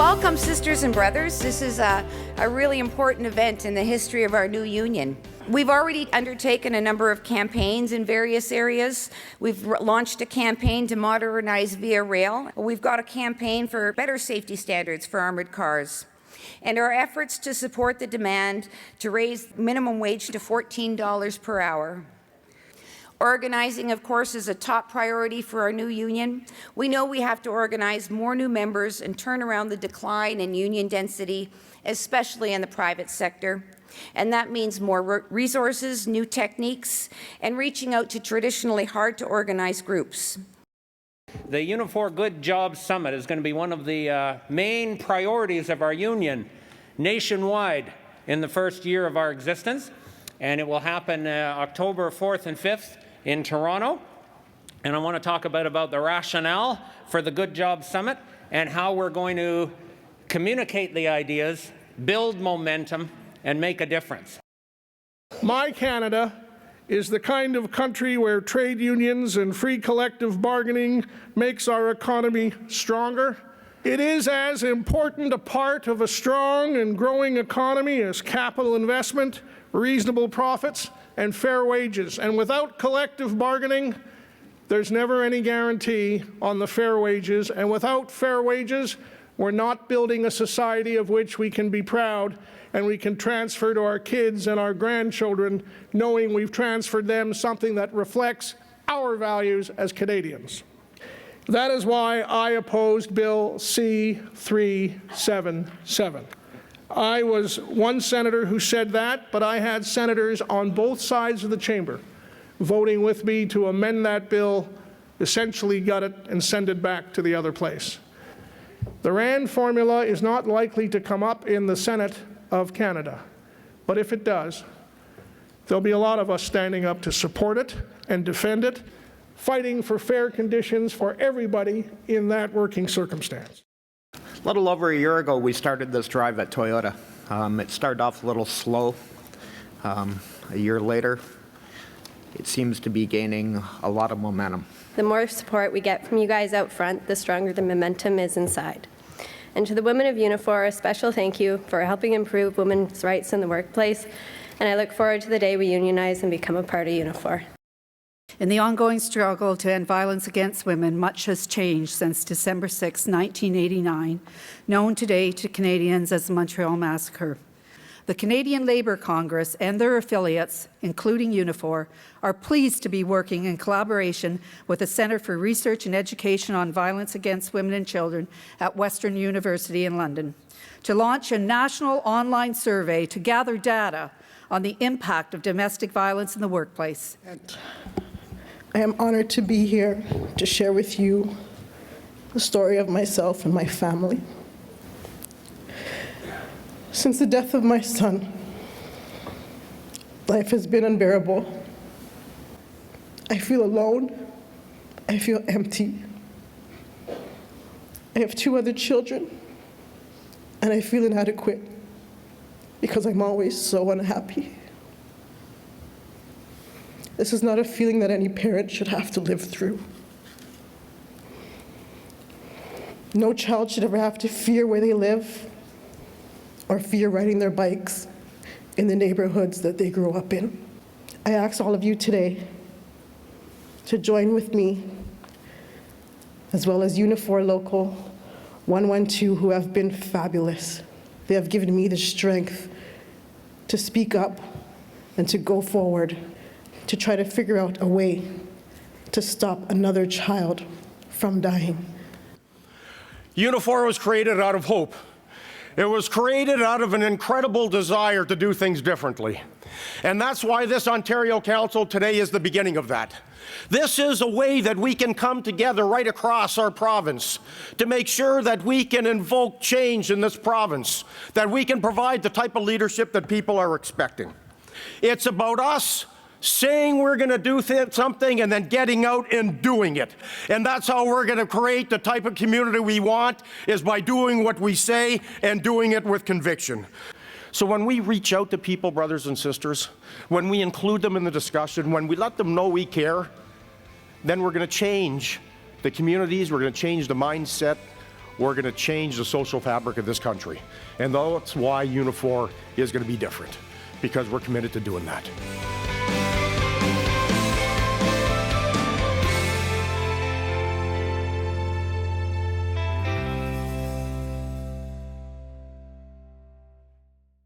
Welcome, sisters and brothers. This is a really important event in the history of our new union. We've already undertaken a number of campaigns in various areas. We've launched a campaign to modernize via rail. We've got a campaign for better safety standards for armored cars. And our efforts to support the demand to raise minimum wage to $14 per hour. Organizing, of course, is a top priority for our new union. We know we have to organize more new members and turn around the decline in union density, especially in the private sector. And that means more resources, new techniques, and reaching out to traditionally hard to organize groups. The Unifor Good Jobs Summit is going to be one of the main priorities of our union nationwide in the first year of our existence. And it will happen October 4th and 5th in Toronto. And I want to talk about the rationale for the Good Jobs Summit and how we're going to communicate the ideas, build momentum, and make a difference. My Canada is the kind of country where trade unions and free collective bargaining makes our economy stronger. It is as important a part of a strong and growing economy as capital investment, reasonable profits, and fair wages. And without collective bargaining, there's never any guarantee on the fair wages. And without fair wages, we're not building a society of which we can be proud and we can transfer to our kids and our grandchildren, knowing we've transferred them something that reflects our values as Canadians. That is why I opposed Bill C-377. I was one senator who said that, but I had senators on both sides of the chamber voting with me to amend that bill, essentially gut it and send it back to the other place. The RAND formula is not likely to come up in the Senate of Canada, but if it does, there'll be a lot of us standing up to support it and defend it, fighting for fair conditions for everybody in that working circumstance. A little over a year ago, we started this drive at Toyota. It started off a little slow. A year later, it seems to be gaining a lot of momentum. The more support we get from you guys out front, the stronger the momentum is inside. And to the women of Unifor, a special thank you for helping improve women's rights in the workplace. And I look forward to the day we unionize and become a part of Unifor. In the ongoing struggle to end violence against women, much has changed since December 6, 1989, known today to Canadians as the Montreal Massacre. The Canadian Labour Congress and their affiliates, including Unifor, are pleased to be working in collaboration with the Centre for Research and Education on Violence Against Women and Children at Western University in London to launch a national online survey to gather data on the impact of domestic violence in the workplace. I am honored to be here to share with you the story of myself and my family. Since the death of my son, life has been unbearable. I feel alone. I feel empty. I have 2 other children, and I feel inadequate because I'm always so unhappy. This is not a feeling that any parent should have to live through. No child should ever have to fear where they live or fear riding their bikes in the neighborhoods that they grew up in. I ask all of you today to join with me, as well as Unifor Local 112, who have been fabulous. They have given me the strength to speak up and to go forward, to try to figure out a way to stop another child from dying. Unifor was created out of hope. It was created out of an incredible desire to do things differently. And that's why this Ontario Council today is the beginning of that. This is a way that we can come together right across our province to make sure that we can invoke change in this province, that we can provide the type of leadership that people are expecting. It's about us saying we're going to do something and then getting out and doing it. And that's how we're going to create the type of community we want, is by doing what we say and doing it with conviction. So when we reach out to people, brothers and sisters, when we include them in the discussion, when we let them know we care, then we're going to change the communities, we're going to change the mindset, we're going to change the social fabric of this country. And that's why Unifor is going to be different, because we're committed to doing that.